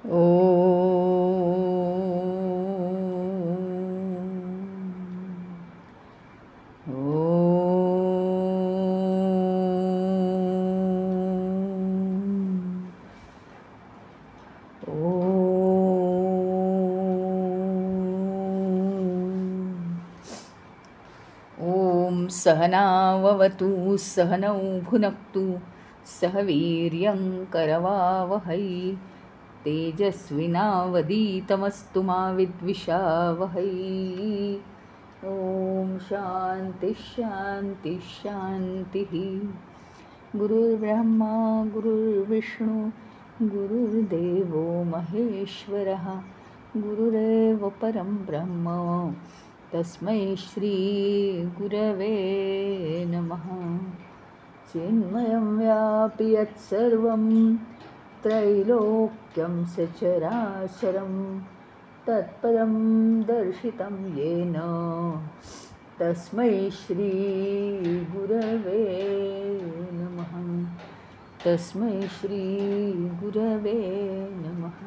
ओ ॐ सहनाववतु सहनौ भुनक्तु सह वीर्यं करवावहै तेजस्विनावधीतमस्तु मा विद्विषावहै। ॐ शान्ति शान्ति शान्तिः। गुरुर्ब्रह्मा गुरुर्विष्णु गुरुर्देवो महेश्वरः गुरुरेव परं ब्रह्म तस्मै श्री गुरवे नमः। चिन्मयं व्यापि यत्सर्वं त्रैलोक्यं सचराचरं तत्पदं दर्शितं येन तस्मै श्री गुरवे नमः। तस्मै श्री गुरवे नमः।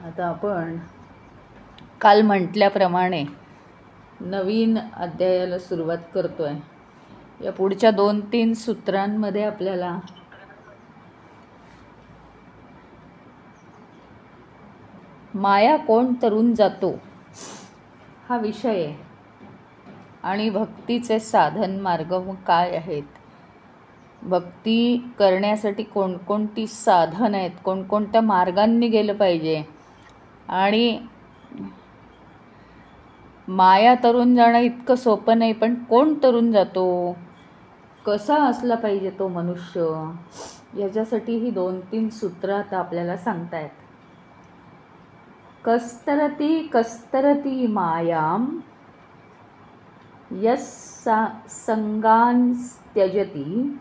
आता आपण काल म्हटल्याप्रमाणे नवीन अध्यायाला सुरुवात करतोय। या पुढच्या 2-3 सूत्रांमध्ये आपल्याला माया कोण तरून जातो हा विषय आहे आणि भक्तीचे साधन मार्ग मग काय आहेत, भक्ती करण्यासाठी कोणकोणती साधन आहेत, कोणकोणत्या मार्गांनी गेलं पाहिजे आणि माया तरून जाणं इतकं सोपं नाही, पण कोण तरून जातो, कसा असला पाहिजे तो मनुष्य, याच्यासाठी ही 2-3 सूत्र आता आपल्याला सांगतायत। कस्तरती कस्तरती मायाम यस्संगान त्यजति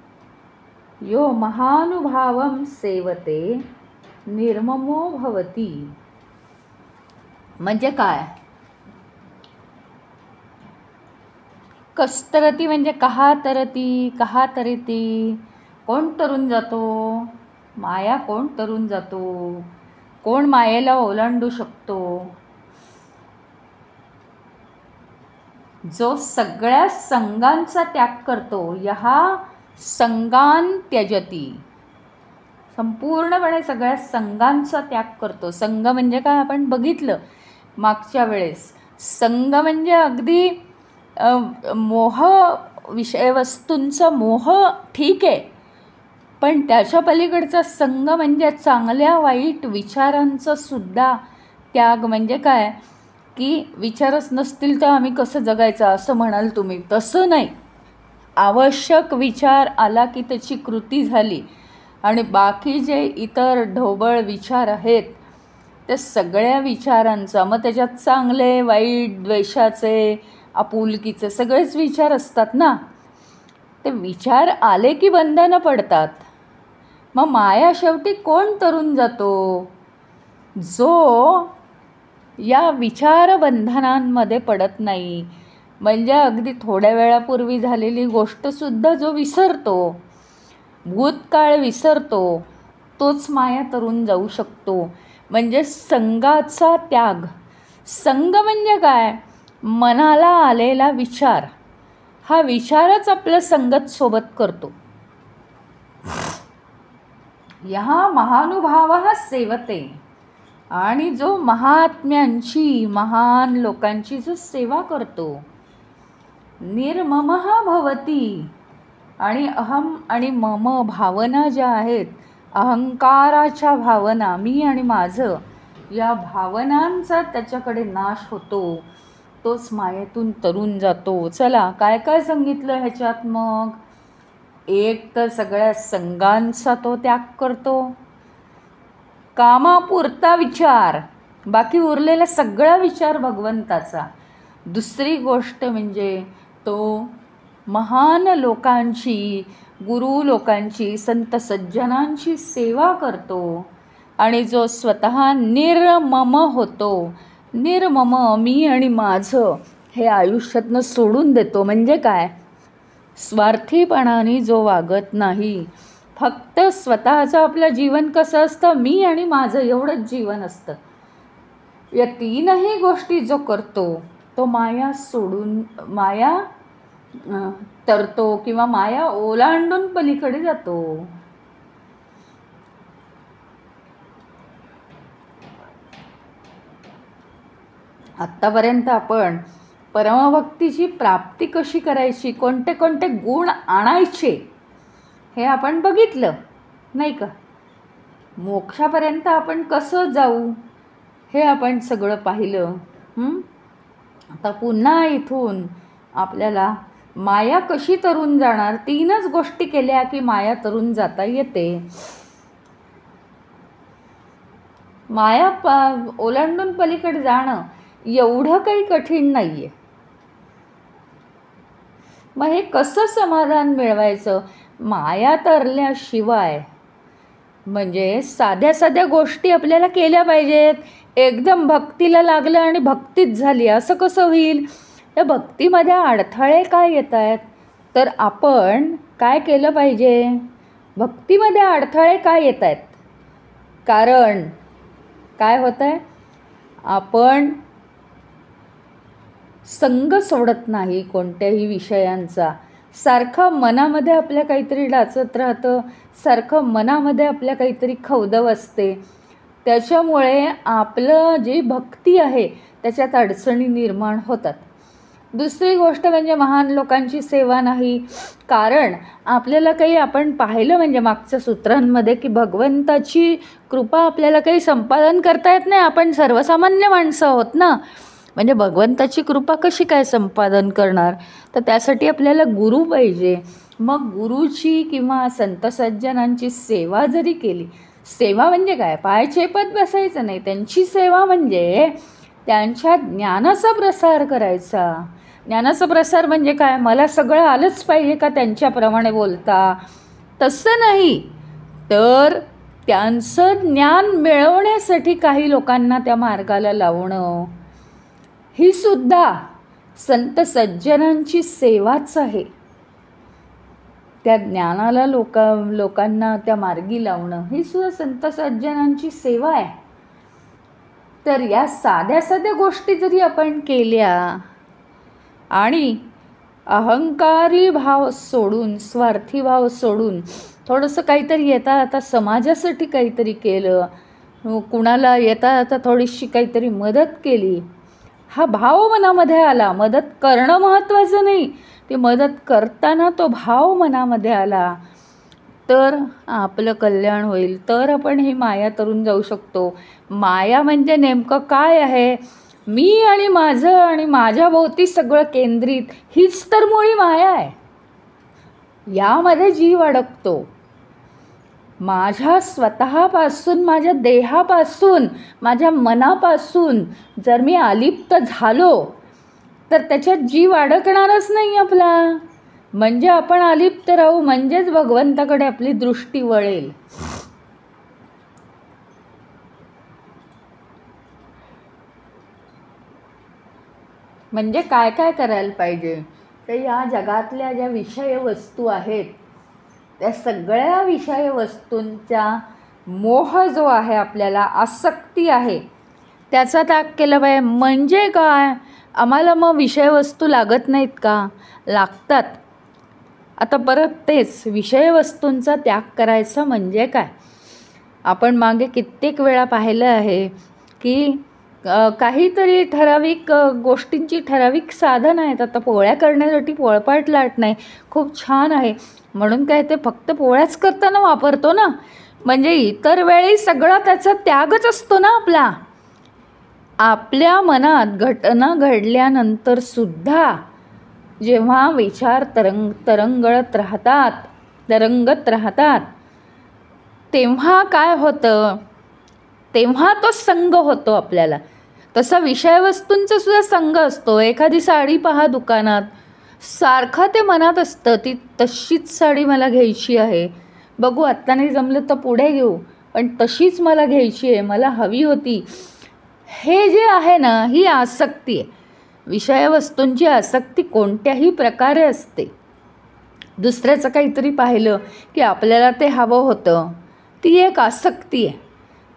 यो महानुभावं सेवते निर्ममो भवति। म्हणजे काय? कस्तरती म्हणजे कहा तरती, कोण तरून जातो, माया कोण तरून जातो, कोण मायेला ओलांडू शकतो, जो सगळ्या संगांचा त्याग करतो। यहा संगान त्यजती, संपूर्णपणे सगळ्या संगांचा त्याग करतो। संग म्हणजे काय आपण बघितलं मागच्या वेळेस। संग म्हणजे अगदी मोह, विषयवस्तूंचा मोह ठीक आहे, पण त्याच्या पलीकडचा संग म्हणजे चांगल्या वाईट विचारांचा सुद्धा त्याग। म्हणजे काय की विचारच नसतील तर आम्ही कसं जगायचं असं म्हणाल तुम्ही, तसं नाही। आवश्यक विचार आला की त्याची कृती झाली आणि बाकी जे इतर ढोबळ विचार आहेत त्या सगळ्या विचारांचा, मग त्याच्यात चांगले वाईट द्वेषाचे आपुलकीचे सगळेच विचार असतात ना, ते विचार आले की बंधनं पडतात। मग माया शेवटी कोण तरून जातो? जो या विचार बंधनांमध्ये पडत नाही, म्हणजे अगदी थोड्या वेळापूर्वी झालेली गोष्टसुद्धा जो विसरतो, भूतकाळ विसरतो, तोच माया तरून जाऊ शकतो। म्हणजे संगाचा त्याग। संग म्हणजे काय? मनाला आलेला विचार, हा विचारच आपलं संगत सोबत करतो। यहा महानुभावः सेवते, आणि जो महात्म्यांची, महान लोकांची जो सेवा करतो, निर्ममः भवति, आणि अहम आणि मम भावना ज्या आहेत, अहंकाराच्या भावना, मी आणि माझं, या भावनांचा त्याच्याकडे नाश होतो, तोच मायेतून तरून जातो। चला काय काय सांगितलं ह्याच्यात मग? एक तर सगळ्या संगांचा तो त्याग करतो, कामापुरता विचार, बाकी उरलेला सगळा विचार भगवंताचा। दुसरी गोष्ट म्हणजे तो महान लोकांची, गुरु लोकांची, संत सज्जनांची सेवा करतो, आणि जो स्वतः निर्मम होतो, निर्मम, मी आणि माझं हे आयुष्यातनं सोडून देतो। म्हणजे काय? स्वार्थीपणाने जो वागत नाही, फक्त स्वतःचं आपलं जीवन कसं असतं, मी आणि माझं एवढंच जीवन असतं. या तीनही गोष्टी जो करतो तो माया सोडून माया तरतो किंवा माया ओलांडून पलीकडे जातो. आत्तापर्यंत आपण परमभक्तीची प्राप्ती कशी करायची, कोणते कोणते गुण आणायचे हे आपण बघितलं नाही का. मोक्षापर्यंत आपण कसं जाऊ हे आपण सगळं पाहिलं. आता पुन्हा इथून आपल्याला माया कशी तरून जाणार, तीनच गोष्टी केल्या की माया तरून जाता येते. माया ओलांडून पलीकडे जाणं एवढं काही कठीण नाही आहे. मग हे कसं समाधान मिळवायचं, माया तरल्याशिवाय म्हणजे साध्या साध्या गोष्टी आपल्याला केल्या पाहिजेत. एकदम भक्तीला लागलं आणि भक्तीच झाली असं कसं होईल. त्या भक्तीमध्ये अडथळे काय येत आहेत, तर आपण काय केलं पाहिजे, भक्तीमध्ये अडथळे काय येत आहेत, कारण काय होतं आहे, आपण संग सोडत नाही कोणत्याही विषयांचा. सारखं मनामध्ये आपल्या काहीतरी डाचत राहतं, सारखं मनामध्ये आपल्या काहीतरी खवदव असते. त्याच्यामुळे आपलं जी भक्ती आहे त्याच्यात अडचणी निर्माण होतात. दुसरी गोष्ट म्हणजे महान लोकांची सेवा नाही, कारण आपल्याला काही आपण पाहिलं म्हणजे मागच्या सूत्रांमध्ये की भगवंताची कृपा आपल्याला काही संपादन करता येत नाही. आपण सर्वसामान्य माणसं आहोत ना, म्हणजे भगवंताची कृपा कशी काय संपादन करणार, तर त्यासाठी आपल्याला गुरु पाहिजे. मग गुरुची किंवा संत सज्जनांची सेवा जरी केली, सेवा म्हणजे काय, पाय चेपत बसायचं नाही, त्यांची सेवा म्हणजे त्यांच्या ज्ञानाचा प्रसार करायचा. ज्ञानाचा प्रसार म्हणजे काय, मला सगळं आलंच पाहिजे का त्यांच्याप्रमाणे बोलता, तसं नाही, तर त्यांचं ज्ञान मिळवण्यासाठी काही लोकांना त्या मार्गाला लावणं ही सुद्धा संत सज्जनांची सेवाच आहे. त्या ज्ञानाला लोकांना त्या मार्गी लावणं ही सुद्धा संत सज्जनांची सेवा आहे. तर या साध्या साध्या गोष्टी जरी आपण केल्या आणि अहंकारी भाव सोडून, स्वार्थी भाव सोडून थोडंसं काहीतरी येता आता समाजासाठी काहीतरी केलं, कुणाला येता आता थोडीशी काहीतरी मदत केली, हा भाव मनामध्ये आला, मदत करणं महत्त्वाचं नाही, ती मदत करताना तो भाव मनामध्ये आला, तर आपलं कल्याण होईल. तर आपण ही माया तरून जाऊ शकतो. माया म्हणजे नेमकं काय आहे, मी आणि माझं आणि माझ्या भोवती सगळं केंद्रित, हीच तर मुळी माया आहे. यामध्ये जीव अडकतो. माझ्या स्वतःपासून, माझ्या देहापासून, माझ्या मनापासून जर मी अलिप्त झालो तर त्याच्यात जीव अडकणारच नाही आपला. म्हणजे आपण अलिप्त राहू, म्हणजेच भगवंताकडे आपली दृष्टी वळेल. म्हणजे काय काय करायला पाहिजे, तर या जगातल्या ज्या विषय वस्तू आहेत त्या सगळ्या विषय वस्तूंचा मोह जो आहे, आपल्याला आसक्ती आहे, त्याचा त्याग केला पाहिजे. म्हणजे काय, आम्हाला मग विषय वस्तू लागत नाहीत का, लागतात. आता परत तेच विषय वस्तूंचा त्याग करायचा म्हणजे काय, आपण मागे कित्येक वेळा पाहिलं आहे की काहीतरी ठराविक गोष्टींची ठराविक साधन आहेत. आता पोळ्या करण्यासाठी पोळपाट लाटणे खूप छान आहे, म्हणून काय ते फक्त पोळ्याच करताना वापरतो ना, म्हणजे इतर वेळी सगळा त्याचा त्यागच असतो ना आपला. आपल्या मनात घटना घडल्यानंतर सुद्धा जेव्हा विचार तरंगत राहतात तेव्हा काय होतं, तेव्हा तो संग होतो आपल्याला. तसा विषयवस्तूंचा सुद्धा संग असतो. एखादी साडी पहा दुकानात, सारखं ते मनात असतं ती तशीच साडी मला घ्यायची आहे, बघू आत्ता नाही जमलं तर पुढे घेऊ, पण तशीच मला घ्यायची आहे, मला हवी होती. हे जे आहे ना, ही आसक्ती आहे. विषयवस्तूंची आसक्ती कोणत्याही प्रकारे असते. दुसऱ्याचं काहीतरी पाहिलं की आपल्याला ते हवं होतं, ती एक आसक्ती आहे.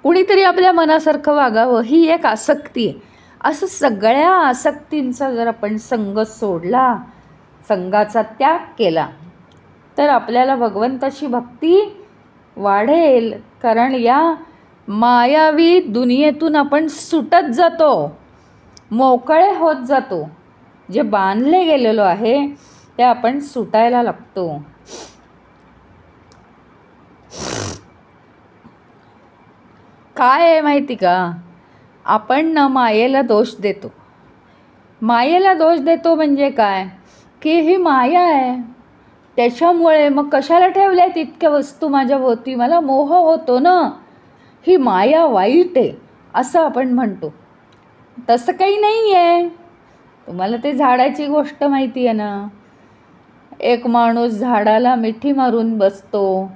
कुणीतरी आपल्या मनासारखं वागावं, ही एक आसक्ती आहे. असं सगळ्या आसक्तींचा जर आपण संग सोडला, संगाचा त्याग केला, तर आपल्याला भगवंताची भक्ती वाढेल. कारण या मायावी दुनियेतून आपण सुटत जातो, मोकळे होत जातो. जे बांधले गेलेलो आहे ते आपण सुटायला लागतो. काय आहे माहिती का, आपण ना मायेला दोष देतो. मायेला दोष देतो म्हणजे काय की ही माया आहे, त्याच्यामुळे मग कशाला ठेवल्या तितक्या वस्तू माझ्या भोवती, मला मोह होतो ना, ही माया वाईट आहे असं आपण म्हणतो. तसं काही नाही आहे. तुम्हाला ते झाडाची गोष्ट माहिती आहे ना, एक माणूस झाडाला मिठी मारून बसतो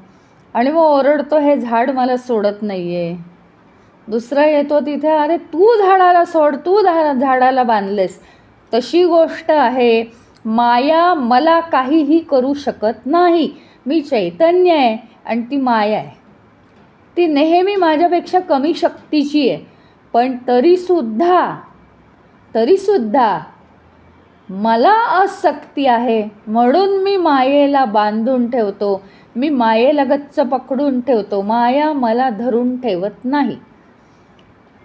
आणि मग ओरडतो, हे झाड मला सोडत नाही आहे. दुसरा येतो तिथे, अरे तू झाडाला सोड, तू झाडाला बांधलेस. तशी गोष्ट आहे. माया मला काहीही करू शकत नाही. मी चैतन्य आहे आणि ती माया आहे. ती नेहमी माझ्यापेक्षा कमी शक्तीची आहे. पण तरीसुद्धा मला आसक्ती आहे म्हणून मी मायेला बांधून ठेवतो, मी मायेला गच्च पकडून ठेवतो. माया मला धरून ठेवत नाही.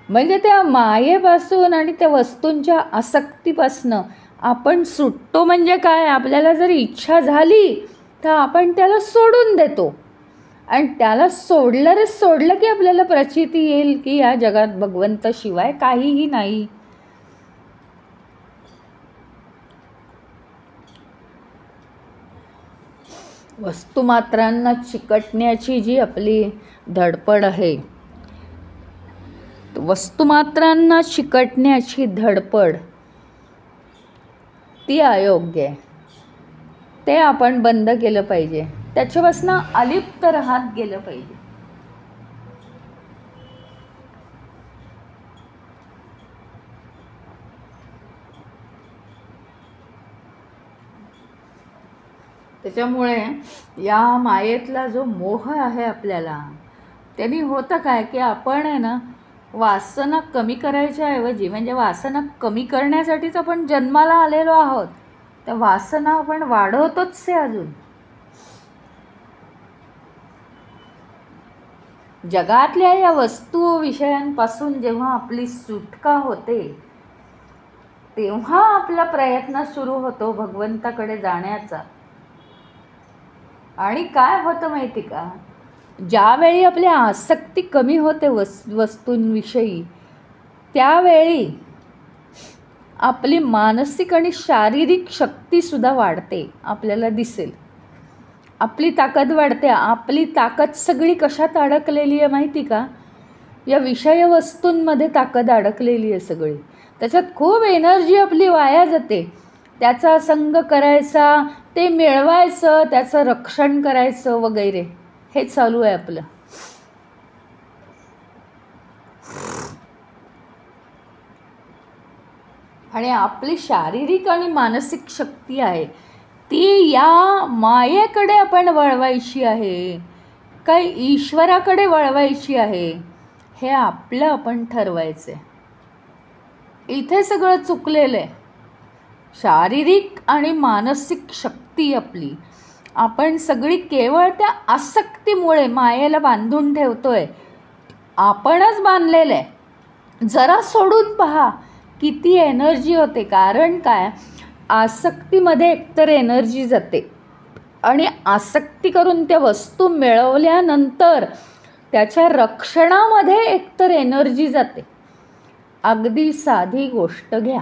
म्हणजे त्या मायेपासून आणि त्या वस्तूंच्या आसक्तीपासनं आपण सुटतो. म्हणजे काय, आपल्याला जर इच्छा झाली तर आपण त्याला सोडून देतो. आणि त्याला सोडलं की आपल्याला प्रचिती येईल की या जगात भगवंताशिवाय काहीही नाही. वस्तुमात्रांना चिकटण्याची जी आपली धडपड आहे, वस्तुमात्रांना चिकटण्याची धडपड ती अयोग्य आहे. ते आपण बंद केलं पाहिजे. त्याच्यापासून अलिप्त राहत गेलं पाहिजे. त्याच्यामुळे या मायेतला जो मोह आहे आपल्याला, त्यांनी होतं काय की आपण आहे ना, वासना कमी करायच्या ऐवजी, म्हणजे वासना कमी करण्यासाठीच आपण जन्माला आलेलो आहोत, त्या वासना आपण वाढवतोच आहे अजून. जगातल्या या वस्तू विषयांपासून जेव्हा आपली सुटका होते तेव्हा आपला प्रयत्न सुरू होतो भगवंताकडे जाण्याचा. आणि काय होतं माहिती का, ज्यावेळी आपली आसक्ती कमी होते वस्तूंविषयी, त्यावेळी आपली मानसिक आणि शारीरिक शक्तीसुद्धा वाढते. आपल्याला दिसेल आपली ताकद वाढते. आपली ताकद सगळी कशात अडकलेली आहे माहिती का, या विषय वस्तूंमध्ये ताकद अडकलेली आहे सगळी. त्याच्यात खूप एनर्जी आपली वाया जाते. त्याचा संग करायचा, ते मिळवायचं, त्याचं रक्षण करायचं वगैरे, हे चालू आहे आपलं. आणि आपली शारीरिक आणि मानसिक शक्ती आहे ती या मायेकडे आपण वळवायची आहे काय ईश्वराकडे वळवायची आहे, हे आपलं आपण ठरवायचं आहे. इथे सगळं चुकलेलं आहे. शारीरिक आणि मानसिक शक्ती आपली आपण सगळी केवळ त्या आसक्तीमुळे मायेला बांधून ठेवतोय. आपणच बांधलेलं आहे. जरा सोडून पहा किती एनर्जी होते. कारण काय, आसक्तीमध्ये एकतर एनर्जी जाते आणि आसक्ती करून त्या वस्तू मिळवल्यानंतर त्याच्या रक्षणामध्ये एकतर एनर्जी जाते. अगदी साधी गोष्ट घ्या,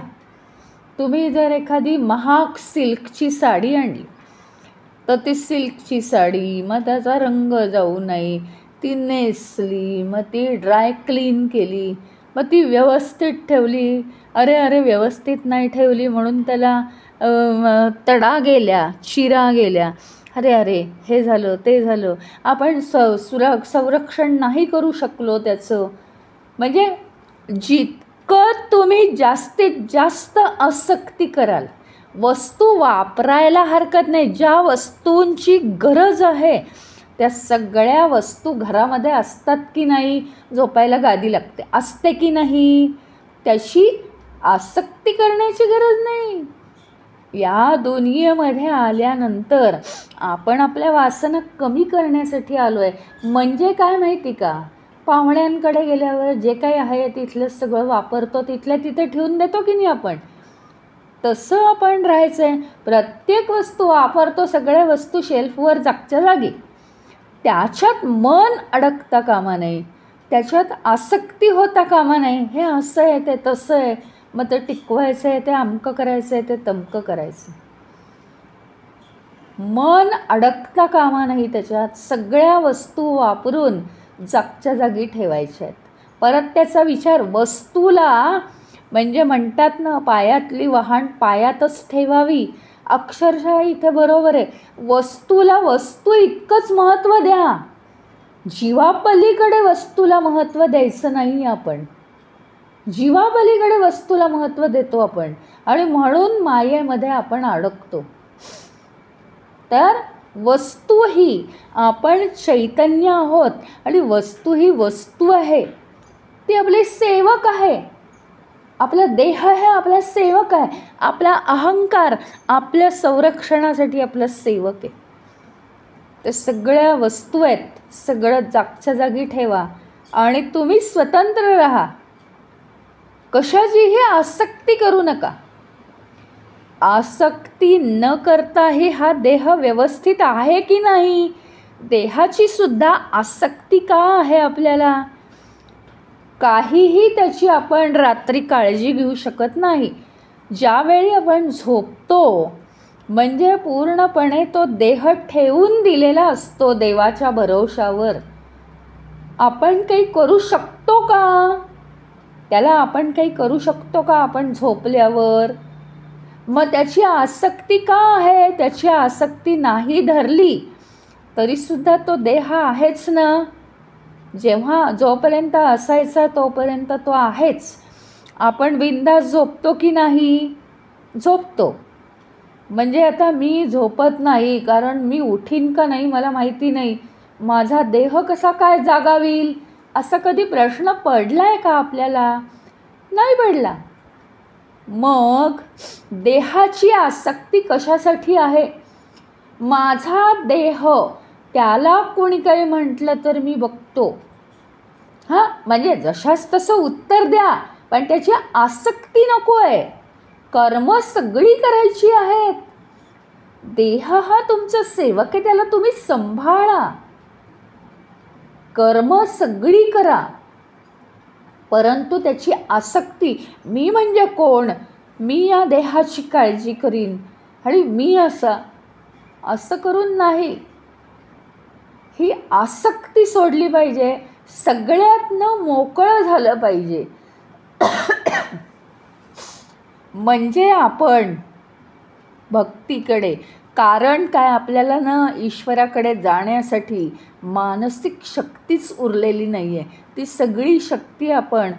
तुम्ही जर एखादी महाग सिल्कची साडी आणली तर ती सिल्कची साडी, मग त्याचा रंग जाऊ नये, ती नेसली, मग ती ड्राय क्लीन केली, मग ती व्यवस्थित ठेवली. अरे व्यवस्थित नाही ठेवली म्हणून त्याला तडा गेल्या, चिरा गेल्या, अरे हे झालं ते झालं. आपण संरक्षण नाही करू शकलो त्याचं. म्हणजे जितकं तुम्ही जास्तीत जास्त आसक्ती कराल वस्तू वापरायला हरकत नाही. ज्या वस्तूंची गरज आहे त्या सगळ्या वस्तू घरामध्ये असतात की नाही? झोपायला गादी लागते, असते की नाही? त्याची आसक्ती करण्याची गरज नाही. या दुनियेमध्ये आल्यानंतर आपण आपल्या वासना कमी करण्यासाठी आलो आहे. म्हणजे काय माहिती का? पाहुण्यांकडे गेल्यावर जे काही आहे तिथलं सगळं वापरतो, तिथल्या तिथे ठेवून देतो की नाही आपण? तसं आपण राहायचं आहे. प्रत्येक वस्तू वापरतो, सगळ्या वस्तू शेल्फवर जागच्या जागी. त्याच्यात मन अडकता कामा नये, त्याच्यात आसक्ती होता कामा नये. हे असं आहे, ते तसं आहे, मग ते टिकवायचं आहे, ते अमकं करायचं आहे, ते तमकं करायचं. मन अडकता कामा नाही त्याच्यात. सगळ्या वस्तू वापरून जागच्या जागी ठेवायच्या आहेत. परत त्याचा विचार वस्तूला, म्हणजे म्हणतात ना, पायातली वहाण पायातच ठेवावी. अक्षरशः इथे बरोबर आहे. वस्तूला वस्तू इतकंच महत्त्व द्या. जीवापलीकडे वस्तूला महत्त्व द्यायचं नाही आपण. जीवापलीकडे वस्तूला महत्त्व देतो आपण आणि म्हणून मायेमध्ये आपण अडकतो. तर वस्तू ही, आपण चैतन्य आहोत आणि वस्तू ही वस्तू आहे, ती आपले सेवक आहे. आपला देह हे आपला सेवक आहे. आपला अहंकार आपल्या संरक्षणासाठी आपला सेवक आहे. ते सगळ्या वस्तू आहेत, सगळं जागच्या जागी ठेवा आणि तुम्ही स्वतंत्र राहा. कशाचीही आसक्ती करू नका. आसक्ती न करताही हा देह व्यवस्थित आहे की नाही? देहाची सुद्धा आसक्ती का आहे आपल्याला? काहीही त्याची आपण रात्री काळजी घेऊ शकत नाही. ज्यावेळी आपण झोपतो म्हणजे पूर्णपणे तो देह ठेवून दिलेला असतो देवाच्या भरवशावर. आपण काही करू शकतो का? त्याला आपण काही करू शकतो का आपण झोपल्यावर? मग त्याची आसक्ती का आहे? त्याची आसक्ती नाही धरली तरीसुद्धा तो देह आहेच ना. जेव्हा जोपर्यंत असायचा तोपर्यंत तो आहेच. आपण बिनधास्त झोपतो की नाही? झोपतो. म्हणजे आता मी झोपत नाही कारण मी उठीन का नाही मला माहिती नाही, माझा देह कसा काय जागावील, असा कधी प्रश्न पडला आहे का आपल्याला? नाही पडला. मग देहाची आसक्ती कशासाठी आहे? माझा देह, त्याला कोणी काही म्हटलं तर मी बघतो. हां, म्हणजे जशास तसं उत्तर द्या, पण त्याची आसक्ती नको आहे. कर्म सगळी करायची आहेत. देह हा तुमचा सेवक आहे, त्याला तुम्ही सांभाळा. कर्म सगळी करा, परंतु त्याची आसक्ती, मी म्हणजे कोण, मी या देहाची काळजी करीन आणि मी असं करून नाही. ही आसक्ती सोडली पाहिजे. सगळ्यातनं मोकळं झालं पाहिजे. म्हणजे आपण भक्तीकडे, कारण काय, आपल्याला ना ईश्वराकडे जाण्यासाठी मानसिक शक्तीच उरलेली नाही आहे. ती सगळी शक्ती आपण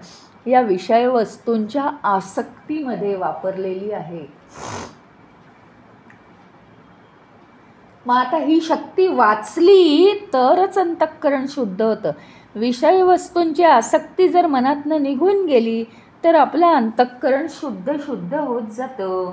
या विषय वस्तूंच्या आसक्तीमध्ये वापरलेली आहे. मग आता ही शक्ती वाचली तरच अंतःकरण शुद्ध होतं. विषय वस्तूंची आसक्ती जर मनातनं निघून गेली तर आपलं अंतःकरण शुद्ध होत जातं.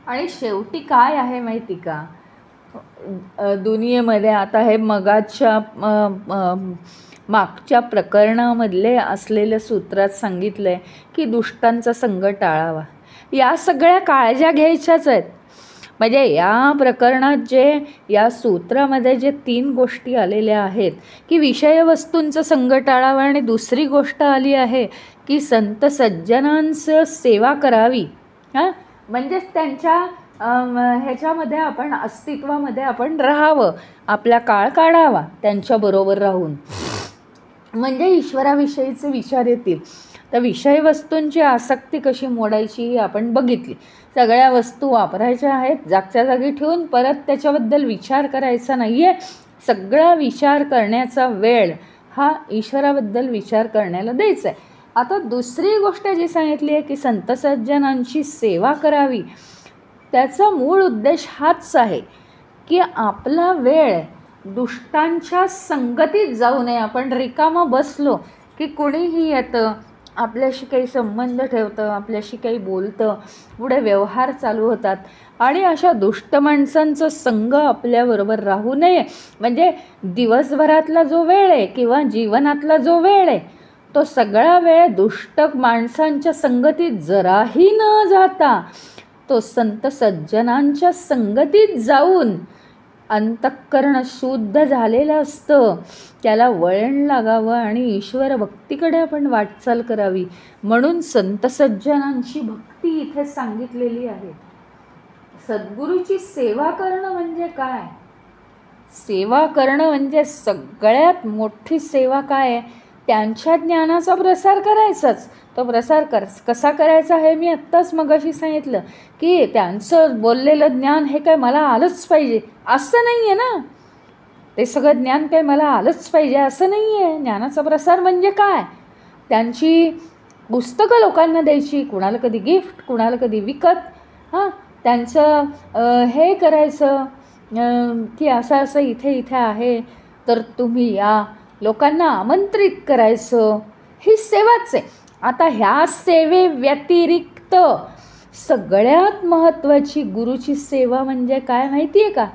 आणि शेवटी काय आहे माहिती का, दुनियेमध्ये आता हे मगाच्या मागच्या प्रकरणामधले असलेल्या सूत्रात सांगितलं आहे की दुष्टांचा संग टाळावा. या सगळ्या काळज्या घ्यायच्याच आहेत. म्हणजे या प्रकरणात जे, या सूत्रामध्ये जे 3 गोष्टी आलेल्या आहेत की विषय वस्तूंचं संग टाळावा, आणि दुसरी गोष्ट आली आहे की संत सज्जनांचं सेवा करावी. हां, म्हणजेच त्यांच्या ह्याच्यामध्ये आपण, अस्तित्वामध्ये आपण राहावं, आपला काळ काढावा त्यांच्याबरोबर राहून, म्हणजे ईश्वराविषयीचे विचार येतील. तर विषय वस्तूंची आसक्ती कशी मोडायची ही आपण बघितली. सगळ्या वस्तू वापरायच्या आहेत, जागच्या जागी ठेवून परत त्याच्याबद्दल विचार करायचा नाही आहे. सगळा विचार करण्याचा वेळ हा ईश्वराबद्दल विचार करण्याला द्यायचा आहे. आता दुसरी गोष्ट जी सांगितली आहे की संत सज्जनांची सेवा करावी, त्याचा मूळ उद्देश हाच आहे की आपला वेळ दुष्टांच्या संगतीत जाऊ नये. आपण रिकामं बसलो की कोणीही येतं, आपल्याशी काही संबंध ठेवतं, आपल्याशी काही बोलतं, पुढे व्यवहार चालू होतात आणि अशा दुष्ट माणसांचं संग आपल्याबरोबर राहू नये. म्हणजे दिवसभरातला जो वेळ आहे किंवा जीवनातला जो वेळ आहे तो सगळा वेळ दुष्ट माणसांच्या संगतीत जराही न जाता तो संत सज्जनांच्या संगतीत जाऊन अंतःकरण शुद्ध झालेलं असतं, त्याला वळण लागावं आणि ईश्वर भक्तीकडे आपण वाटचाल करावी. म्हणून संत सज्जनांची भक्ती इथे सांगितलेली आहे. सद्गुरूची सेवा करणं म्हणजे काय? सेवा करणं म्हणजे सगळ्यात मोठी सेवा काय आहे? त्यांच्या ज्ञानाचा प्रसार करायचाच. तो प्रसार कसा करायचा हे मी आत्ताच मगाशी सांगितलं की त्यांचं बोललेलं ज्ञान हे काय मला आलंच पाहिजे असं नाही आहे ना. ते सगळं ज्ञान काय मला आलंच पाहिजे असं नाही आहे. ज्ञानाचा प्रसार म्हणजे काय? त्यांची पुस्तकं लोकांना द्यायची, कुणाला कधी गिफ्ट, कुणाला कधी विकत, त्यांचं हे करायचं की असं असं इथे इथे आहे तर तुम्ही या, लोकांना आमंत्रित करायचं, ही सेवाच आहे. आता ह्या सेवे व्यतिरिक्त सगळ्यात महत्त्वाची गुरुची सेवा म्हणजे काय माहिती आहे का?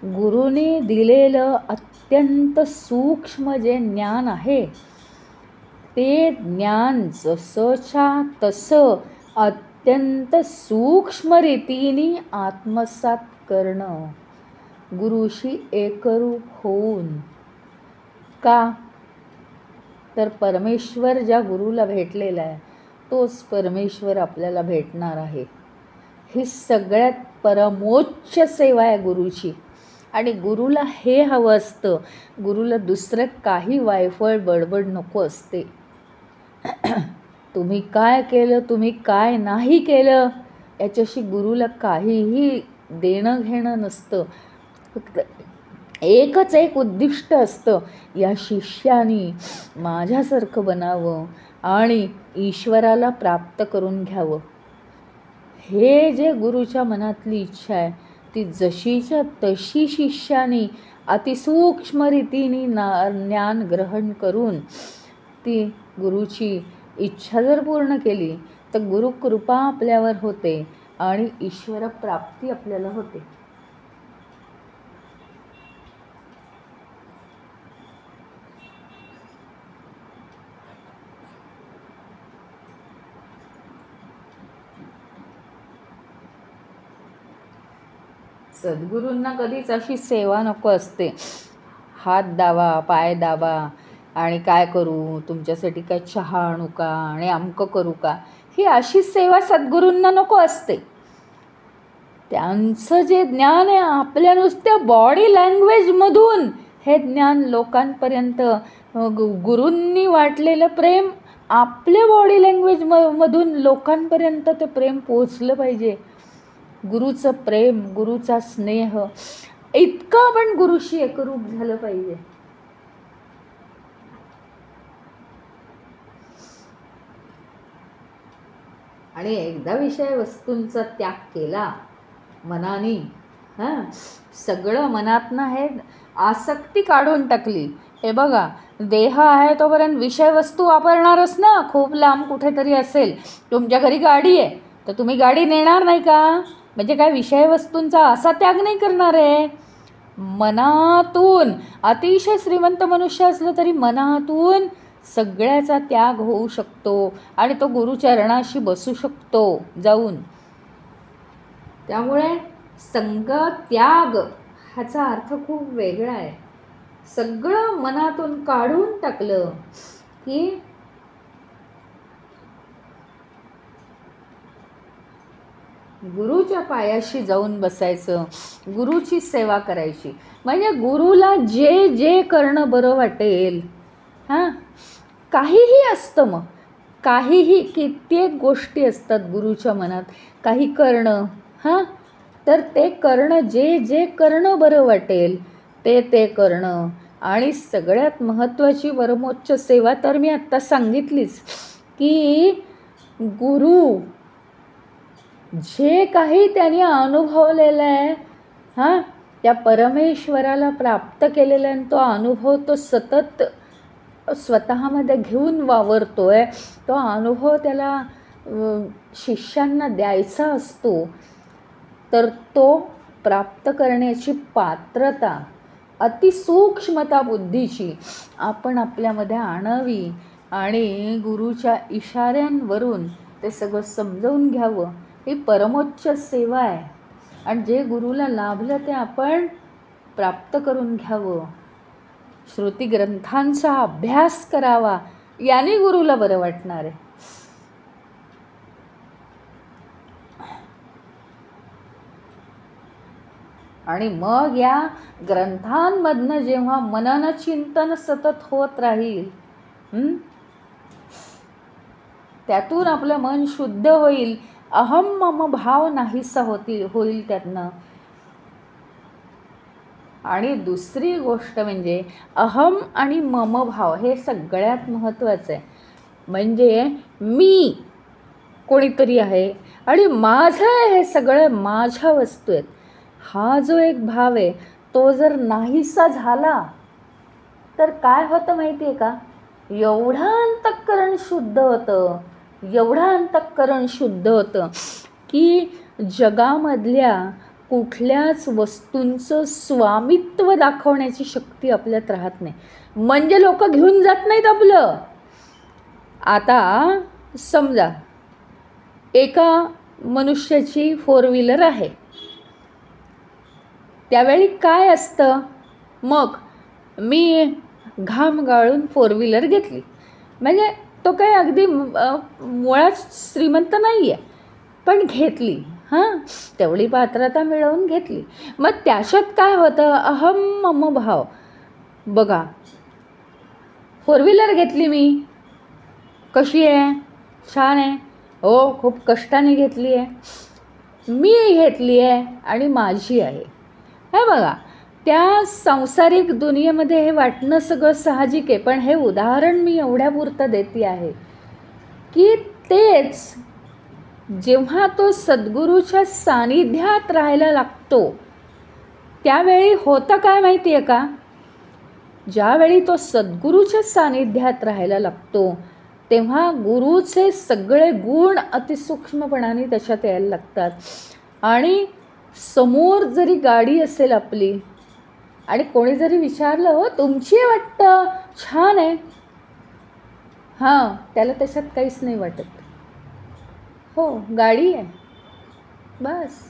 गुरुने दिलेलं अत्यंत सूक्ष्म जे ज्ञान आहे ते ज्ञान जसंच्या तसं अत्यंत सूक्ष्म रीतीने आत्मसात करणं, गुरुशी एकरूप होऊन. का? तर परमेश्वर ज्या गुरुला भेटलेला आहे तोच परमेश्वर आपल्याला भेटणार आहे. ही सगळ्यात परमोच्च सेवा आहे गुरुची. आणि गुरुला हे हवं असतं, गुरुला दुसरं काही वायफळ बडबड नको असते. तुम्ही काय केलं, तुम्ही काय नाही केलं याच्याशी गुरुला काहीही देणं घेणं नसतं. फक्त एकच एक उद्दिष्ट असतं, या शिष्यानी माझ्यासारखं बनावं आणि ईश्वराला प्राप्त करून घ्यावं. हे जे गुरुच्या मनातली इच्छा आहे ती जशीच्या तशी शिष्यानी अतिसूक्ष्म रीतीने ज्ञान ग्रहण करून ती गुरुची इच्छा जर पूर्ण केली तर गुरुकृपा आपल्यावर होते आणि ईश्वर प्राप्ती आपल्याला होते. सद्गुरूंना कधीच अशी सेवा नको असते, हात दाबा, पाय दाबा आणि काय करू, तुमच्यासाठी काय चहा आणू का आणि अमकं करू का, ही अशी सेवा सद्गुरूंना नको असते. त्यांचं जे ज्ञान आहे आपल्या नुसत्या बॉडी लँग्वेजमधून हे ज्ञान लोकांपर्यंत, गुरूंनी वाटलेलं प्रेम आपल्या बॉडी लँग्वेजमधून लोकांपर्यंत ते प्रेम पोचलं पाहिजे. गुरुचं प्रेम, गुरुचा स्नेह इतकं आपण गुरुशी एकरूप झालं पाहिजे. आणि एकदा विषय वस्तूंचा त्याग केला मनाने, सगळं मनातनं हे आसक्ती काढून टाकली. हे बघा, देह आहे तोपर्यंत विषय वस्तू वापरणारच ना. खूप लांब कुठेतरी असेल, तुमच्या घरी गाडी आहे तर तुम्ही गाडी नेणार नाही का? म्हणजे काय विषय वस्तूंचा असा त्याग नाही करणार आहे. मनातून अतिशय श्रीमंत मनुष्य असलं तरी मनातून सगळ्याचा त्याग होऊ शकतो आणि तो गुरुचरणाशी बसू शकतो जाऊन. त्यामुळे संग त्याग ह्याचा अर्थ खूप वेगळा आहे. सगळं मनातून काढून टाकलं की गुरुच्या पायाशी जाऊन बसायचं, गुरुची सेवा करायची. म्हणजे गुरुला जे जे करणं बरं वाटेल, काहीही असतं, मग काहीही कित्येक गोष्टी असतात गुरुच्या मनात, काही करणं, हां, तर ते करणं, जे जे करणं बरं वाटेल ते करणं. आणि सगळ्यात महत्त्वाची परमोच्च सेवा तर मी आत्ता सांगितलीच, की गुरु जे काही त्यांनी अनुभवलेलं आहे, हां, त्या परमेश्वराला प्राप्त केलेला आहे, तो अनुभव तो सतत स्वतःमध्ये घेऊन वावरतो आहे. तो अनुभव त्याला शिष्यांना द्यायचा असतो. तर तो प्राप्त करण्याची पात्रता, अतिसूक्ष्मता बुद्धीची आपण आपल्यामध्ये आणावी आणि गुरुच्या इशाऱ्यांवरून ते सगळं समजावून घ्यावं. ही परमोच्च सेवा आहे. आणि जे गुरुला लाभलं ते आपण प्राप्त करून घ्यावं. श्रुतिग्रंथांचा अभ्यास करावा, याने गुरुला बरं वाटणार आहे. आणि मग या ग्रंथांमधनं जेव्हा मनन चिंतन सतत होत राहील, त्यातून आपलं मन शुद्ध होईल, अहम मम भाव नाहीसा होईल त्यातनं. आणि दुसरी गोष्ट म्हणजे अहम आणि मम भाव हे सगळ्यात महत्त्वाचं आहे. म्हणजे मी कोणीतरी आहे आणि माझं हे सगळं माझ्या वस्तू आहेत, हा जो एक भाव आहे तो जर नाहीसा झाला तर काय होतं माहिती आहे का? एवढं अंतःकरण शुद्ध होतं, एवढं अंतःकरण शुद्ध होतं की जगामधल्या कुठल्याच वस्तूंचं स्वामित्व दाखवण्याची शक्ती आपल्यात राहत नाही. म्हणजे लोक घेऊन जात नाहीत आपलं. आता समजा एका मनुष्याची 4 व्हीलर आहे, त्यावेळी काय असतं, मग मी घाम गाळून 4 व्हीलर घेतली, म्हणजे तो काही अगदी मुळात श्रीमंत नाही आहे, पण घेतली, हां, तेवढी पात्रता मिळवून घेतली. मग त्याच्यात काय होतं, अहम मम भाव. बघा 4 व्हीलर घेतली मी, कशी आहे, छान आहे, हो खूप कष्टाने घेतली आहे, मी घेतली आहे आणि माझी आहे. हे बघा, त्या सांसारिक दुनियेमध्ये हे वाटणं सगळं साहजिक आहे. पण हे उदाहरण मी एवढ्यापुरतं देते आहे की तेच जेव्हा तो सद्गुरूच्या सानिध्यात राहायला लागतो त्यावेळी होतं काय माहिती आहे का, ज्यावेळी तो सद्गुरूच्या सानिध्यात राहायला लागतो तेव्हा गुरुचे सगळे गुण अतिसूक्ष्मपणाने त्याच्यात यायला लागतात. आणि समोर जरी गाडी असेल आपली आणि कोणी जरी विचारलं, हो तुमची वाटतं, छान आहे, हां, त्याला त्याच्यात काहीच नाही वाटत, हो गाडी आहे, बस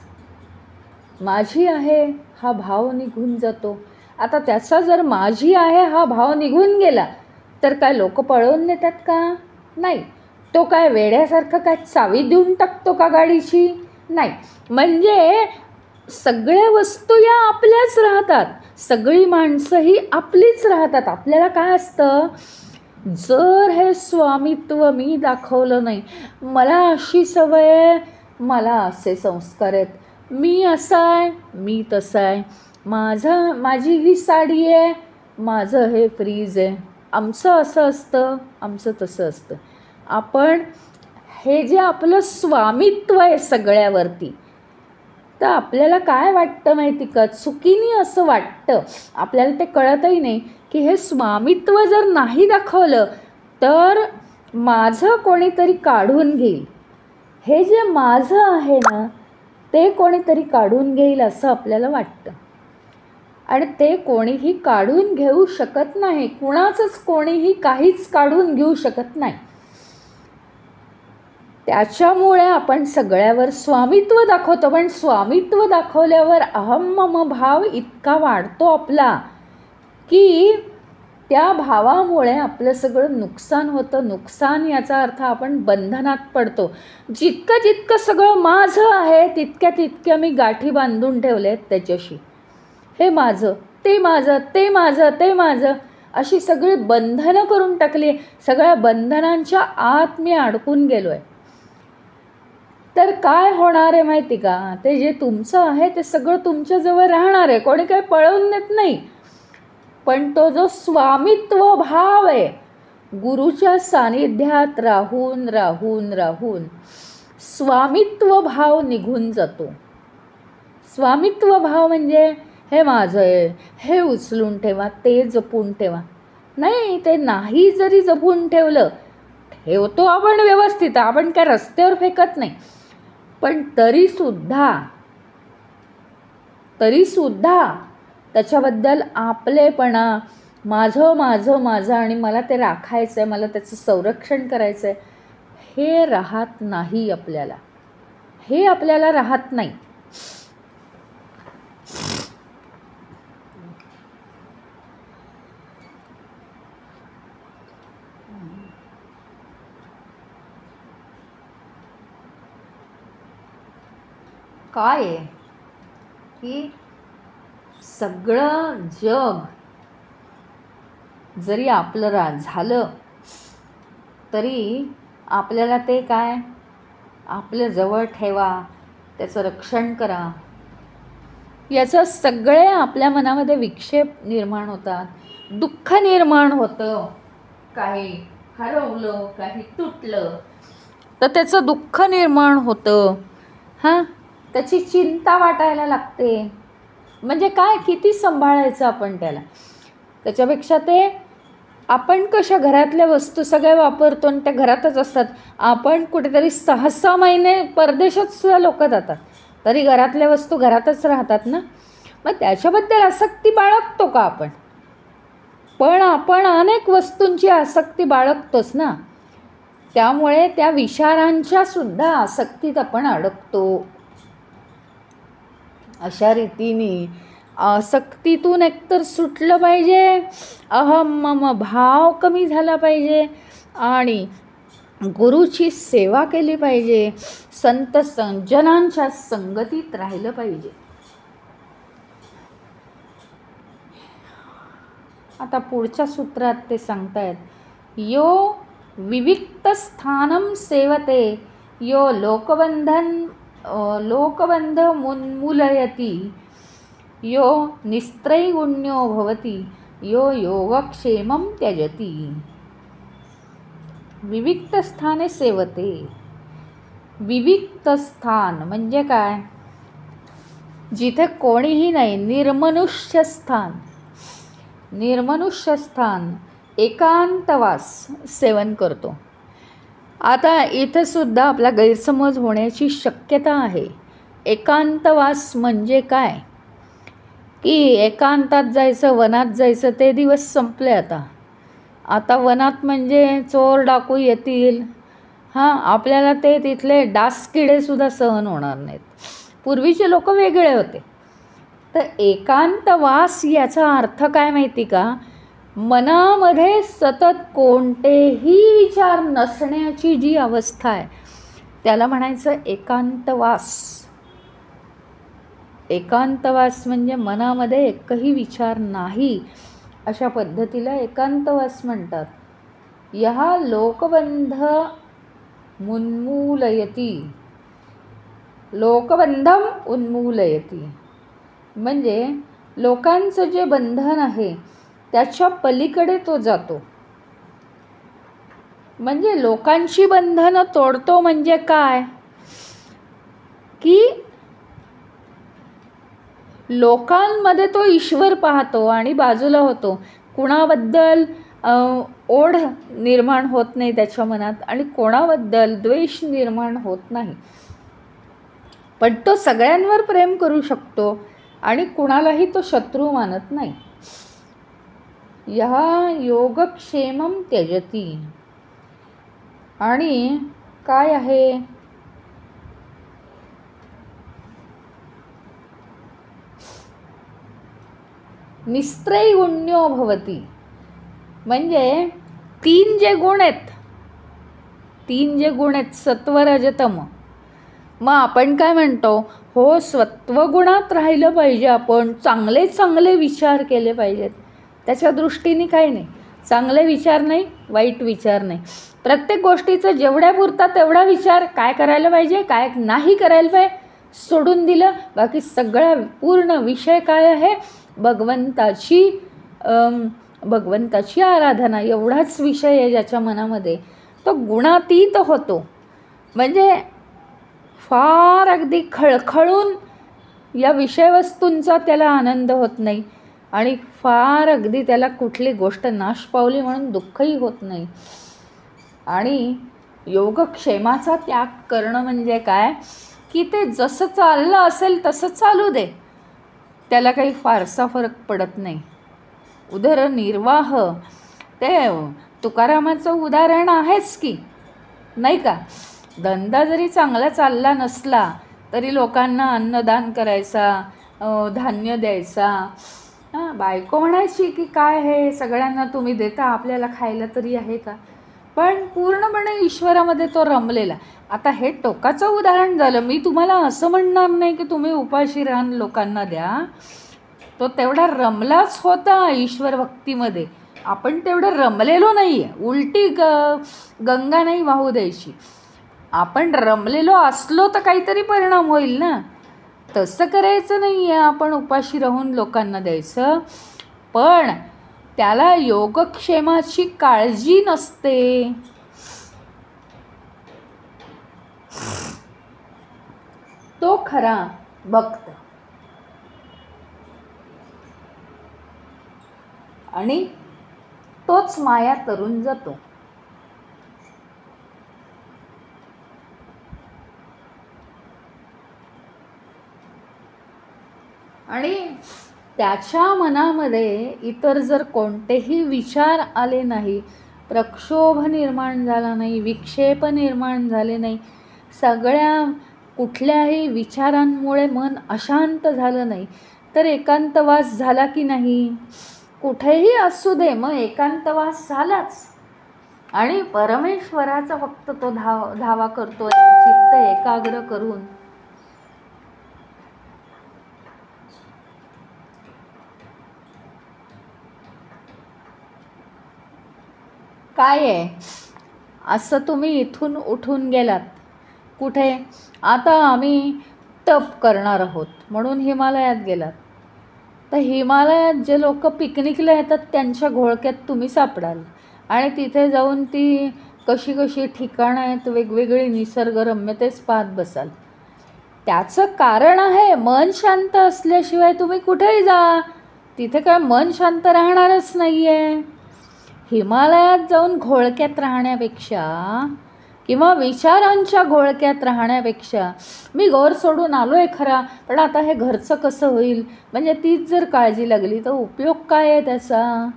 माझी आहे हा भाव निघून जातो. आता त्याचा जर माझी आहे हा भाव निघून गेला तर काय लोक पळवून नेतात का? नाही. तो काय वेड्यासारखं काय चावी देऊन टाकतो का गाडीची? नाही. म्हणजे सगळ्या वस्तू या आपल्याच राहतात, सगळी माणसं ही आपलीच राहतात. आपल्याला काय असतं, जर हे स्वामित्व मी दाखवलं नाही, मला अशी सवय आहे, मला असे संस्कार आहेत, मी असा आहे, मी तसा आहे, माझी ही साडी आहे, माझं हे फ्रीज आहे, आमचं असं असतं, आमचं तसं असतं. आपण हे जे आपलं स्वामित्व आहे सगळ्यावरती, तर आपल्याला काय वाटतं माहिती का, चुकीने असं वाटतं, आपल्याला ते कळतही नाही की हे स्वामित्व जर नाही दाखवलं तर माझं कोणीतरी काढून घेईल, हे जे माझं आहे ना ते कोणीतरी काढून घेईल असं आपल्याला वाटतं. आणि ते कोणीही काढून घेऊ शकत नाही, कुणाचंच कोणीही काहीच काढून घेऊ शकत नाही. त्याच्यामुळे आपण सगळ्यावर स्वामित्व दाखवतो, पण स्वामित्व दाखवल्यावर अहम मम भाव इतका वाढतो आपला की त्या भावामुळे आपलं सगळं नुकसान होतं. नुकसान याचा अर्थ आपण बंधनात पडतो. जितकं जितकं सगळं माझं आहे तितक्या मी गाठी बांधून ठेवले आहेत त्याच्याशी, हे माझं, ते माझं, ते माझं, ते माझं, अशी सगळी बंधनं करून टाकली. सगळ्या बंधनांच्या आत मी अडकून गेलो आहे. तर काय होणार आहे माहिती का, ते जे तुमचं आहे ते सगळं तुमच्याजवळ राहणार आहे, कोणी काही पळवून नेत नाही. पण तो जो स्वामित्व भाव आहे, गुरुच्या सानिध्यात राहून राहून राहून स्वामित्व भाव निघून जातो. स्वामित्व भाव म्हणजे हे माझं आहे, हे उचलून ठेवा, ते जपून ठेवा. नाही, ते नाही जरी जपून ठेवलं, ठेवतो आपण व्यवस्थित, आपण काय रस्त्यावर फेकत नाही, पण तरीसुद्धा त्याच्याबद्दल आपलेपणा, माझं माझं माझं आणि मला ते राखायचं आहे, मला त्याचं संरक्षण करायचं आहे, हे राहत नाही आपल्याला. हे आपल्याला राहत नाही. काय आहे की सगळं जग जरी आपलं झालं तरी आपल्याला ते काय आपल्या जवळ ठेवा, त्याचं रक्षण करा, याचं सगळे आपल्या मनामध्ये विक्षेप निर्माण होतात, दुःख निर्माण होतं. काही हरवलं, काही तुटलं तर त्याचं दुःख निर्माण होतं. त्याची चिंता वाटायला लागते. म्हणजे काय, किती सांभाळायचं आपण त्याला. त्याच्यापेक्षा ते आपण कशा घरातल्या वस्तू सगळ्या वापरतो आणि त्या घरातच असतात. आपण कुठेतरी 6-6 महिने परदेशात सुद्धा लोक जातात, तरी घरातल्या वस्तू घरातच राहतात ना. मग त्याच्याबद्दल आसक्ती बाळगतो का आपण? पण आपण अनेक वस्तूंची आसक्ती बाळगतोच ना. त्यामुळे त्या विचारांच्या सुद्धा आसक्तीत आपण अडकतो. अशा रीतीने आसक्तीतून एकतर सुटलं पाहिजे, अहम मम भाव कमी झाला पाहिजे आणि गुरुची सेवा केली पाहिजे, संत संजनांच्या संगतीत राहिलं पाहिजे. आता पुढच्या सूत्रात ते सांगतायत, यो विविक्त स्थानम सेवते यो लोकबंध मुन्मूलयति यो निस्त्रैगुण्यो भवति यो योगक्षेमं त्यजति. विविक्त स्थाने सेवते. विविक्त स्थान म्हणजे काय, जिथे कोणीही नाही, निर्मनुष्य स्थान. निर्मनुष्य स्थान, एकांतवास सेवन करतो. आता इथं सुद्धा आपला गैरसमज होण्याची शक्यता आहे. एकांतवास म्हणजे काय, की एकांतात जायचं, वनात जायचं, ते दिवस संपले. आता वनात म्हणजे चोर डाकू येतील, आपल्याला ते तिथले डासकिडेसुद्धा सहन होणार नाहीत. पूर्वीचे लोक वेगळे होते. तर एकांतवास याचा अर्थ काय माहिती का, मनामध्ये सतत कोणतेही विचार नसण्याची जी अवस्था आहे त्याला म्हणायचं एकांतवास. एकांतवास म्हणजे मनामध्ये एकही विचार नाही, अशा पद्धतीला एकांतवास म्हणतात. यहा लोकबंध मुन्मूलयति. लोकबंधम उन्मूलयति म्हणजे लोकांचं जे बंधन आहे त्याच्या पलीकडे तो जातो. म्हणजे लोकांची बंधनं तोडतो म्हणजे काय, की लोकांमध्ये तो ईश्वर पाहतो आणि बाजूला होतो. कुणाबद्दल ओढ निर्माण होत नाही त्याच्या मनात आणि कोणाबद्दल द्वेष निर्माण होत नाही. पण तो सगळ्यांवर प्रेम करू शकतो आणि कुणालाही तो शत्रू मानत नाही. यहा योगक्षेमं त्यजति. आणि काय आहे, निस्त्रैगुण्यो भवति म्हणजे तीन जे गुण आहेत सत्व रजतम. मग आपण काय म्हणतो, हो सत्वगुणात राहिलं पाहिजे, आपण चांगले चांगले विचार केले पाहिजेत. त्याच्या दृष्टीने काही नाही. चांगले विचार नाही, वाईट विचार नाही. प्रत्येक गोष्टीचं जेवढ्यापुरता तेवढा विचार, काय करायला पाहिजे काय नाही करायला पाहिजे सोडून दिलं. बाकी सगळा पूर्ण विषय काय आहे, भगवंताची आराधना, एवढाच विषय आहे ज्याच्या मनामध्ये. तो गुणातीत होतो. म्हणजे फार अगदी खळखळून या विषयवस्तूंचा त्याला आनंद होत नाही आणि फार अगदी त्याला कुठली गोष्ट नाश पावली म्हणून दुःखही होत नाही. आणि योगक्षेमाचा त्याग करणं म्हणजे काय, की ते जसं चाललं असेल तसं चालू दे, त्याला काही फारसा फरक पडत नाही. उदरनिर्वाह, ते तुकारामाचं उदाहरण आहेच की, नाही का. धंदा जरी चांगला चालला नसला तरी लोकांना अन्नदान करायचा, धान्य द्यायचा. बायको म्हणायची की काय हे सगळ्यांना तुम्ही देता, आपल्याला खायला तरी आहे का. पण पूर्णपणे ईश्वरामध्ये तो रमलेला. आता हे टोकाचं उदाहरण झालं. मी तुम्हाला असं म्हणणार नाही की तुम्ही उपाशी राहून लोकांना द्या. तो तेवढा रमलाच होता ईश्वर भक्तीमध्ये. आपण तेवढं रमलेलो नाही आहे. उलटी गंगा नाही वाहू द्यायची. आपण रमलेलो असलो तर काहीतरी परिणाम होईल ना. तसं करायचं नाही आहे. आपण उपाशी राहून लोकांना द्यायचं. पण त्याला योगक्षेमाची काळजी नसते. तो खरा भक्त. आणि तोच माया तरून जातो. आणि त्याच्या मनामध्ये इतर जर कोणतेही विचार आले नाही, प्रक्षोभ निर्माण झाला नाही, विक्षेप निर्माण झाले नाही, सगळ्या कुठल्याही विचारांमुळे मन अशांत झालं नाही, तर एकांतवास झाला की नाही. कुठेही असू दे, मग एकांतवास झालाच. आणि परमेश्वराचा फक्त तो धावा करतोय चित्त एकाग्र करून. काय आहे, असं तुम्ही इथून उठून गेलात कुठे, आता आम्ही तप करणार आहोत म्हणून हिमालयात गेलात, तर हिमालयात जे लोक पिकनिकला येतात त्यांच्या घोळक्यात तुम्ही सापडाल. आणि तिथे जाऊन ती कशी कशी ठिकाणं आहेत वेगवेगळी निसर्गरम्य तेच पाहत बसाल. त्याचं कारण आहे, मन शांत असल्याशिवाय तुम्ही कुठेही जा, तिथे काय मन शांत राहणारच नाही आहे. हिमालयात जाऊन घोळक्यात राहण्यापेक्षा किंवा विचारांच्या घोळक्यात राहण्यापेक्षा, मी घर सोडून आलो आहे खरा, पण आता हे घरचं कसं होईल, म्हणजे तीच जर काळजी लागली तर उपयोग काय आहे त्याचा.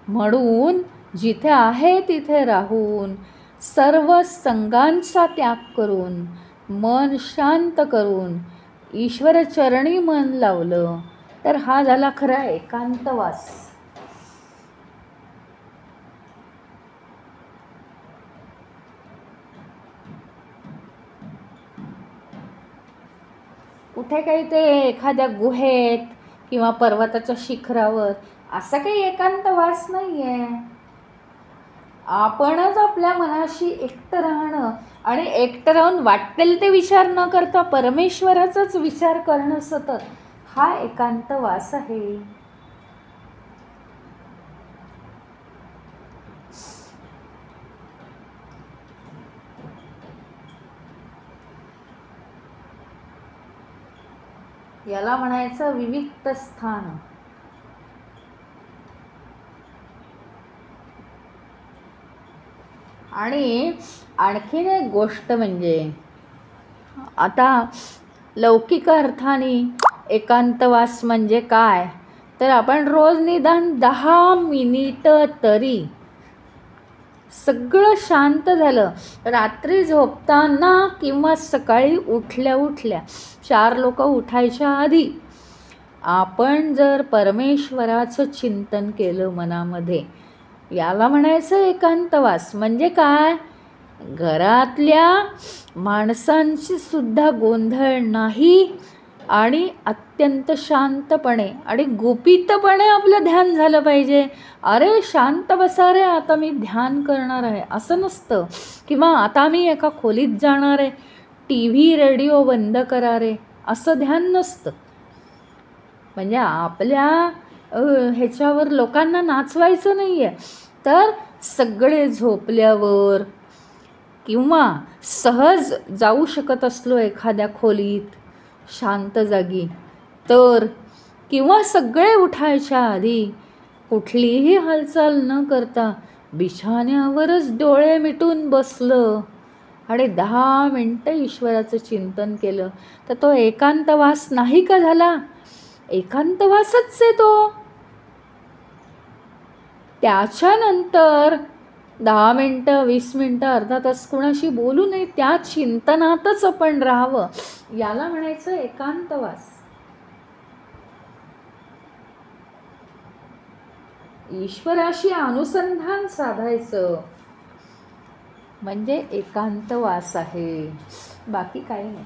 म्हणून जिथे आहे तिथे राहून, सर्व संगांचा त्याग करून, मन शांत करून ईश्वरचरणी मन लावलं तर हा झाला खरा एकांतवास. कुठे काही ते एखाद्या गुहेत किंवा पर्वताच्या शिखरावर असं काही एकांतवास नाही आहे. आपणच आपल्या मनाशी एकटं राहणं आणि एकटं राहून वाटेल ते विचार न करता परमेश्वराचाच विचार करणं सतत, हा एकांतवास आहे. याला म्हणायचं विविक्त स्थान. आणि आणखीन एक गोष्ट म्हणजे, आता लौकिक अर्थाने एकांतवास म्हणजे काय, तर आपण रोज निदान 10 मिनिटं तरी सगळं शांत झालं, रात्री झोपताना किंवा सकाळी उठल्या उठल्या 4 लोक उठायच्या आधी आपण जर परमेश्वराचं चिंतन केलं मनामध्ये, याला म्हणायचं एकांतवास. म्हणजे काय, घरातल्या माणसांची सुद्धा गोंधळ नाही, आणि अत्यंत शांतपणे आणि गुपितपणे आपलं ध्यान झालं पाहिजे. अरे शांत बसा रे, आता मी ध्यान करणार आहे असं नसतं. किंवा आता मी एका खोलीत जाणार आहे, टी व्ही रेडिओ बंद करा रे, असं ध्यान नसतं. म्हणजे आपल्या ह्याच्यावर लोकांना नाचवायचं नाही आहे. तर सगळे झोपल्यावर किंवा सहज जाऊ शकत असलो एखाद्या खोलीत शांत जागी तर, किंवा सगळे उठायच्या आधी कुठलीही हालचाल न करता बिछाण्यावरच डोळे मिटून बसलं आणि 10 मिनटं ईश्वराचं चिंतन केलं, तर तो एकांतवास नाही का झाला? एकांतवासच आहे तो. त्याच्यानंतर 10 मिनटं, 20 मिनटं, अर्धा तास कुणाशी बोलू नये, त्या चिंतनातच आपण राहावं, याला म्हणायचं एकांतवास. ईश्वराशी अनुसंधान साधायचं म्हणजे एकांतवास आहे, बाकी काही नाही.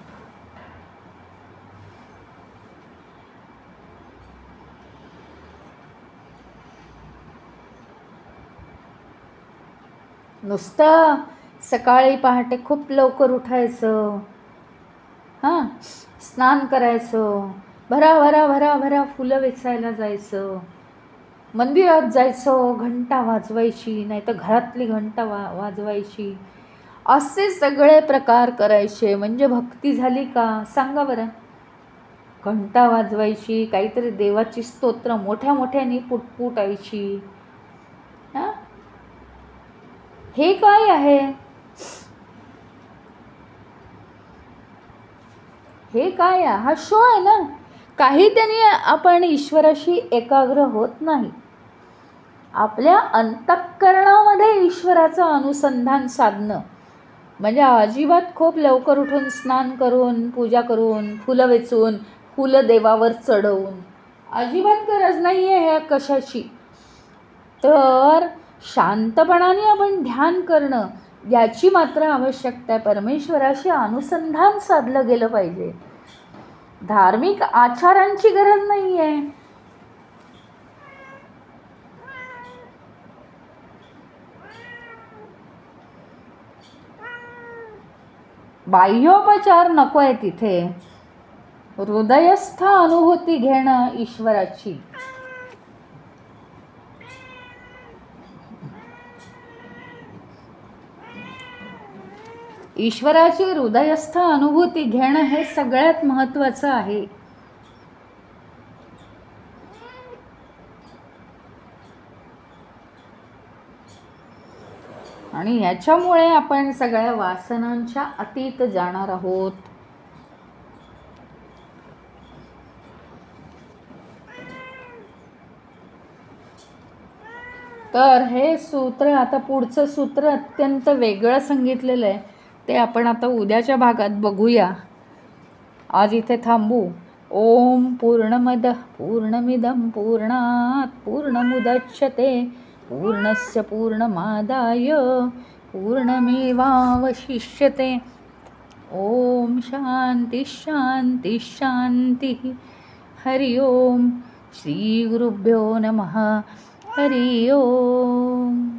नुसतं सकाळी पहाटे खूप लवकर उठायचं, हां, स्नान करायचं, भरा भरा भरा भरा फुलं वेचायला जायचं, मंदिरात जायचं, घंटा वाजवायची, नाही तर घरातली घंटा वाजवायची, असे सगळे प्रकार करायचे म्हणजे भक्ती झाली का? सांगा बरं. घंटा वाजवायची, काहीतरी देवाची स्तोत्र मोठ्या मोठ्याने पुटपुटायची, हां, हे काय आहे? हे काय आहे? हा शो आहे ना. काही त्यांनी आपण ईश्वराशी एकाग्र होत नाही. आपल्या अंतःकरणामध्ये ईश्वराचं अनुसंधान साधणं म्हणजे अजिबात खूप लवकर उठून स्नान करून, पूजा करून, फुलं वेचून, फुलं देवावर चढवून अजिबात गरज नाही आहे ह्या कशाची. तर शांतपणाने आपण ध्यान करणं याची मात्र आवश्यकता आहे. परमेश्वराशी अनुसंधान साधलं गेलं पाहिजे. धार्मिक आचारांची गरज नाही आहे. बाह्योपचार नको आहे तिथे. हृदयस्थ अनुभूती घेणं ईश्वराची. ईश्वराची हृदयस्थ अनुभूती घेणं हे सगळ्यात महत्त्वाचं आहे. आणि याच्यामुळे आपण सगळ्या वासनांच्या अतीत जाणार आहोत. तर हे सूत्र, आता पुढचं सूत्र अत्यंत वेगळं सांगितलेलं आहे, ते आपण आता उद्याच्या भागात बघूया. आज इथे थांबू. ओम पूर्णमदः पूर्णमिदं पूर्णात् पूर्णमुदच्यते पूर्णस्य पूर्णमादाय पूर्णमेवावशिष्यते. ओम शांती शांती शांती. हरि ओम. श्री गुरुभ्यो नमः. हरि ओम.